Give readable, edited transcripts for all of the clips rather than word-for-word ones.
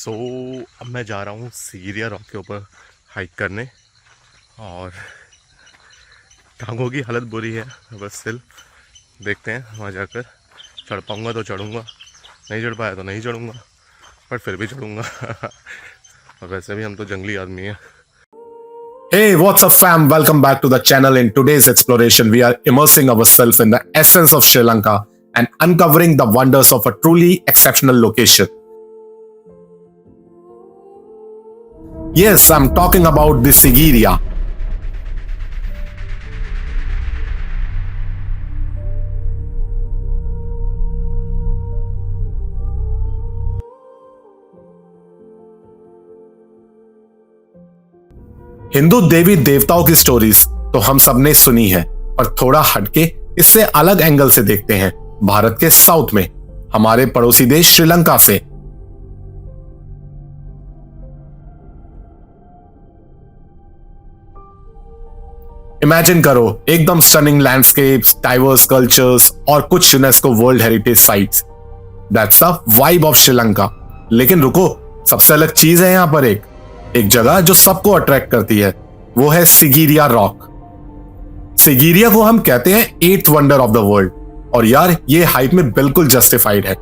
सो अब मैं जा रहा हूँ सिगिरिया रॉक के ऊपर हाइक करने और टांगों की हालत बुरी है। बस स्टिल देखते हैं वहाँ जाकर चढ़ पाऊँगा तो चढ़ूँगा, नहीं चढ़ पाया तो नहीं चढ़ूँगा, पर फिर भी चढ़ूँगा। और वैसे भी हम तो जंगली आदमी हैं। Hey, what's up, fam? Welcome back to the channel. In today's exploration, we are immersing ourselves in the essence of Sri Lanka and uncovering the wonders of a truly exceptional location. Yes, I'm talking about the Sigiriya. Hindu देवी देवताओं की stories तो हम सबने सुनी है, पर थोड़ा हटके इससे अलग एंगल से देखते हैं भारत के साउथ में, हमारे पड़ोसी देश श्रीलंका से। इमेजिन करो, एकदम स्टनिंग लैंडस्केप्स, डाइवर्स कल्चर्स और कुछ UNESCO world heritage sites. That's the vibe of Sri Lanka. लेकिन रुको, सबसे अलग चीज है यहां पर एक जगह जो सबको अट्रैक्ट करती है, वो है सिगिरिया रॉक। सिगिरिया को हम कहते हैं 8th wonder of the world, और यार ये हाइप में बिल्कुल जस्टिफाइड है।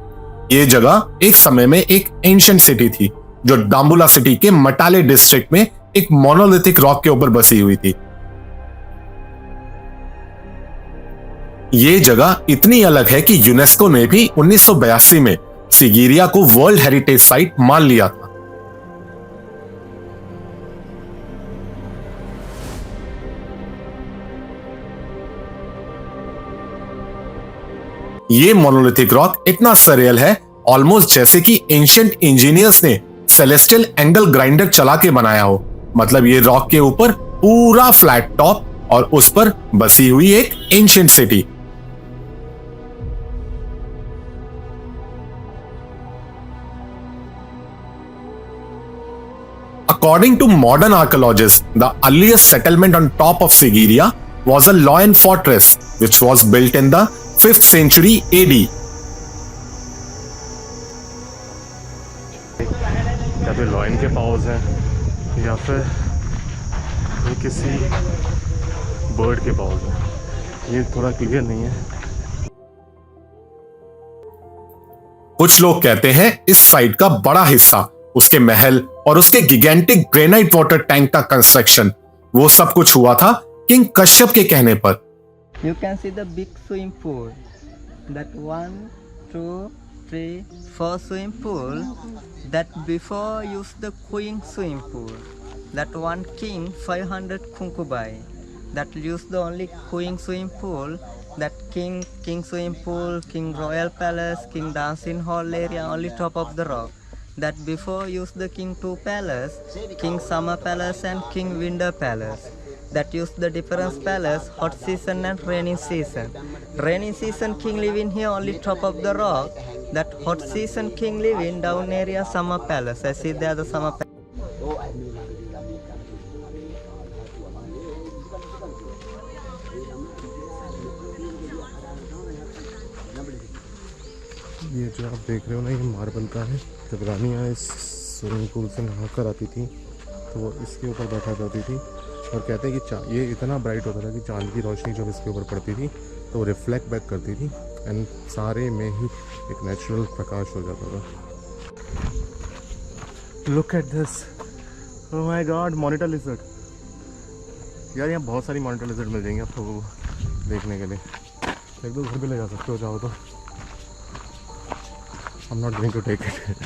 ये जगह एक समय में एक एंशिएंट सिटी थी जो डाम्बुला सिटी के मटाले डिस्ट्रिक्ट में एक मोनोलिथिक रॉक के ऊपर बसी हुई थी। ये जगह इतनी अलग है कि यूनेस्को ने भी 1982 में सिगिरिया को वर्ल्ड हेरिटेज साइट मान लिया था। ये मोनोलिथिक रॉक इतना सरियल है, ऑलमोस्ट जैसे कि एंशिएंट इंजीनियर्स ने सेलेस्टियल एंगल ग्राइंडर चला के बनाया हो। मतलब ये रॉक के ऊपर पूरा फ्लैट टॉप और उस पर बसी हुई एक ancient city. According to modern archaeologists, the earliest settlement on top of Sigiriya was a Loyan fortress, which was built in the 5th century AD. या फिर लॉयन के पाउज हैं या फिर ये किसी बर्ड के पाउज हैं, ये थोड़ा क्लियर नहीं है। कुछ लोग कहते हैं इस साइट का बड़ा हिस्सा, उसके महल और उसके गिगेंटिक ग्रेनाइट वाटर टैंक का कंस्ट्रक्शन, वो सब कुछ हुआ था किंग कश्यप के कहने पर। You can see the big swimming pool. That 1, 2, 3, 4 swimming pool. That before used the queen swimming pool. That one king 500 kunkubai. That used the only queen swimming pool. That king swimming pool, king royal palace, king dancing hall area, only top of the rock. That before used the king 2 palace, king summer palace and king winter palace. That used the different palace, hot season and rainy season. Rainy season king live in here only top of the rock. That hot season king live in down area summer palace. I see there the summer palace. ये जो आप देख रहे हो ना, ये marble का है। जब रानियाँ इस स्विमिंग पूल से नहा कर आती थी तो वो इसके ऊपर बैठा करती थी, और कहते हैं कि ये इतना ब्राइट होता था कि चांद की रोशनी जब इसके ऊपर पड़ती थी तो वो रिफ्लेक्ट बैक करती थी एंड सारे में ही एक नेचुरल प्रकाश हो जाता था। Look at this, oh my God, monitor lizard. यार यहाँ बहुत सारी मॉनिटर लिजर्ड मिल जाएंगे आपको वो देखने के लिए। एक दो घर भी ले जा सकते हो चाहो तो। I'm not going to take it.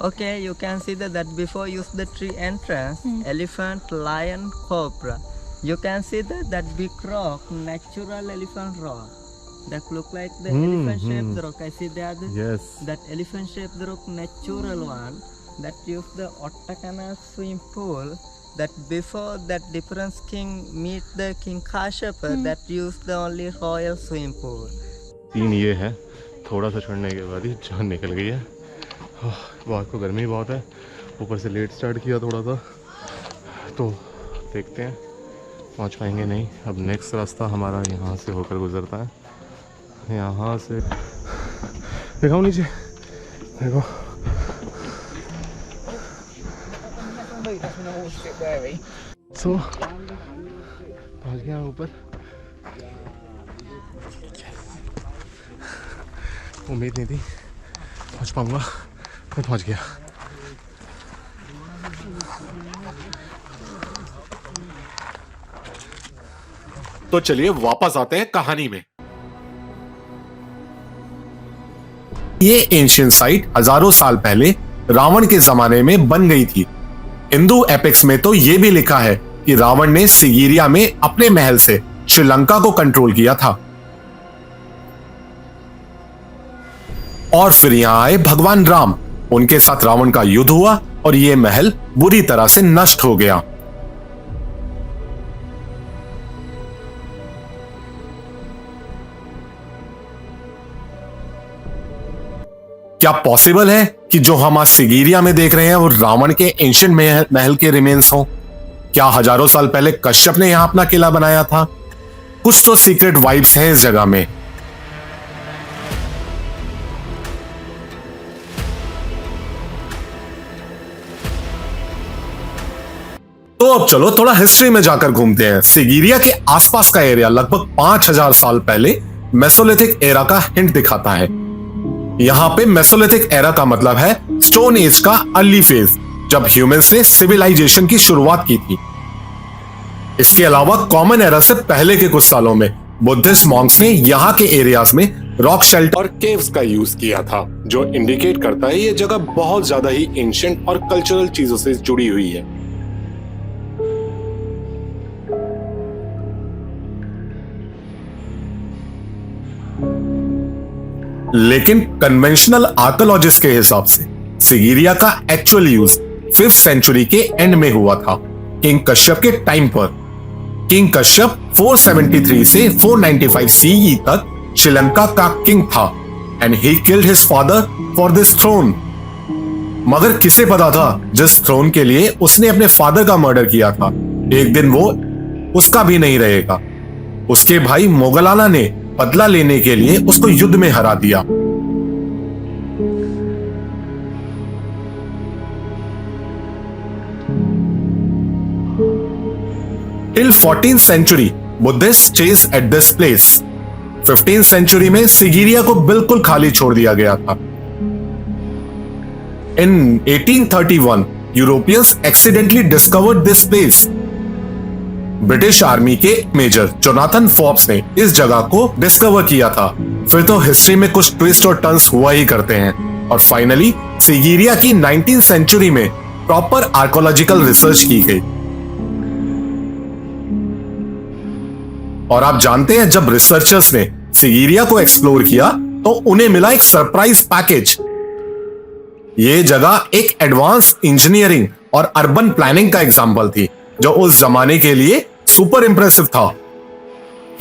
Okay, you can see that before used the tree entrance, elephant, lion, cobra. You can see that big rock, natural elephant rock. That look like the elephant shaped rock. I see there Yes. that elephant shaped rock, natural one. That used the Ottakana swimming pool. That before that difference king meet the king Kashyap, that used the only royal swimming pool. 3 ये है, थोड़ा सा चढ़ने के बाद ही जान निकल गई है। बाहर को गर्मी बहुत है, ऊपर से लेट स्टार्ट किया थोड़ा सा, तो देखते हैं पहुंच पाएंगे नहीं। अब नेक्स्ट रास्ता हमारा यहाँ से होकर गुजरता है। यहाँ से दिखाओ नीचे, देखो सो पहुंच गया ऊपर। उम्मीद नहीं थी पहुंच पाऊंगा, मैं पहुंच गया। तो चलिए वापस आते हैं कहानी में। ये एंशियंट साइट हजारों साल पहले रावण के जमाने में बन गई थी। हिंदू एपिक्स में तो यह भी लिखा है कि रावण ने सिगिरिया में अपने महल से श्रीलंका को कंट्रोल किया था। और फिर यहां आए भगवान राम, उनके साथ रावण का युद्ध हुआ और यह महल बुरी तरह से नष्ट हो गया। क्या पॉसिबल है कि जो हम आज सिगिरिया में देख रहे हैं वो रावण के एंशिएंट महल के रिमेन्स हों? क्या हजारों साल पहले कश्यप ने यहां अपना किला बनाया था? कुछ तो सीक्रेट वाइब्स हैं इस जगह में। तो अब चलो थोड़ा हिस्ट्री में जाकर घूमते हैं। सिगिरिया के आसपास का एरिया लगभग 5000 साल पहले मेसोलिथिक एरा का हिंट दिखाता है। यहां पे मेसोलिथिक एरा का मतलब है स्टोन एज का अर्ली फेज, जब ह्यूमंस ने सिविलाइजेशन की शुरुआत की थी। इसके अलावा कॉमन एरा से पहले के कुछ सालों में बुद्धिस्ट मॉन्क्स ने यहां के एरियाज में रॉक शेल्टर और केव्स का यूज किया था, जो इंडिकेट करता है ये जगह बहुत ज्यादा ही एंशिएंट और कल्चरल चीजों से जुड़ी हुई है। लेकिन कन्वेंशनल आर्कियोलॉजिस्ट के हिसाब से सिगिरिया का एक्चुअल यूज 5th सेंचुरी के एंड में हुआ था, किंग कश्यप के टाइम पर। किंग कश्यप 473 से 495 सीई तक श्रीलंका का किंग था and he killed his father for this throne. मगर किसे पता था जिस थ्रोन के लिए उसने अपने फादर का मर्डर किया था, एक दिन वो उसका भी नहीं रहेगा। उसके भाई मोगलाना ने बदला लेने के लिए उसको युद्ध में हरा दिया। Till 14th century Buddhist chase at this place. 15th century में सिगिरिया को बिल्कुल खाली छोड़ दिया गया था। In 1831 Europeans accidentally discovered this place. British army के मेजर जोनाथन फोर्ब्स ने इस जगह को डिस्कवर किया था। फिर तो हिस्ट्री में कुछ ट्विस्ट और टर्न्स हुआ ही करते हैं और फाइनली सिगिरिया की 19th सेंचुरी में प्रॉपर आर्कियोलॉजिकल रिसर्च की गई। और आप जानते हैं जब रिसर्चर्स ने सिगिरिया को एक्सप्लोर किया तो उन्हें मिला एक सरप्राइज पैकेज। यह जगह एक एडवांस इंजीनियरिंग और अर्बन प्लानिंग का एग्जाम्पल थी, जो उस जमाने के लिए सुपर इंप्रेसिव था।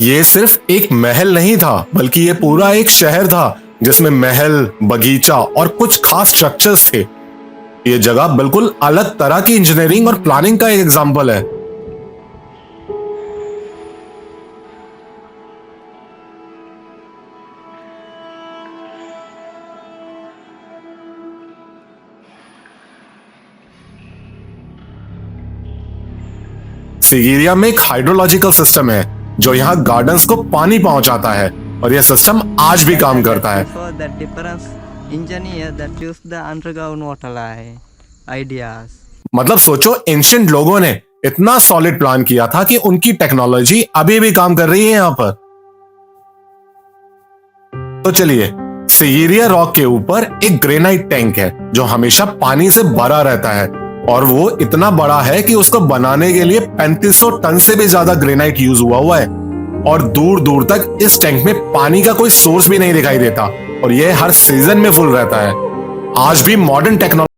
यह सिर्फ एक महल नहीं था, बल्कि यह पूरा एक शहर था जिसमें महल, बगीचा और कुछ खास स्ट्रक्चर्स थे। यह जगह बिल्कुल अलग तरह की इंजीनियरिंग और प्लानिंग का एक एग्जाम्पल है। सिगिरिया में एक हाइड्रोलॉजिकल सिस्टम है जो यहाँ गार्डन्स को पानी पहुंचाता है और यह सिस्टम आज भी काम करता है। मतलब सोचो एंशिएंट लोगों ने इतना सॉलिड प्लान किया था कि उनकी टेक्नोलॉजी अभी भी काम कर रही है यहाँ पर। तो चलिए, सिगिरिया रॉक के ऊपर एक ग्रेनाइट टैंक है जो हमेशा पानी से भरा रहता है और वो इतना बड़ा है कि उसको बनाने के लिए 3500 टन से भी ज्यादा ग्रेनाइट यूज हुआ है और दूर दूर तक इस टैंक में पानी का कोई सोर्स भी नहीं दिखाई देता और यह हर सीजन में फुल रहता है। आज भी मॉडर्न टेक्नोलॉजी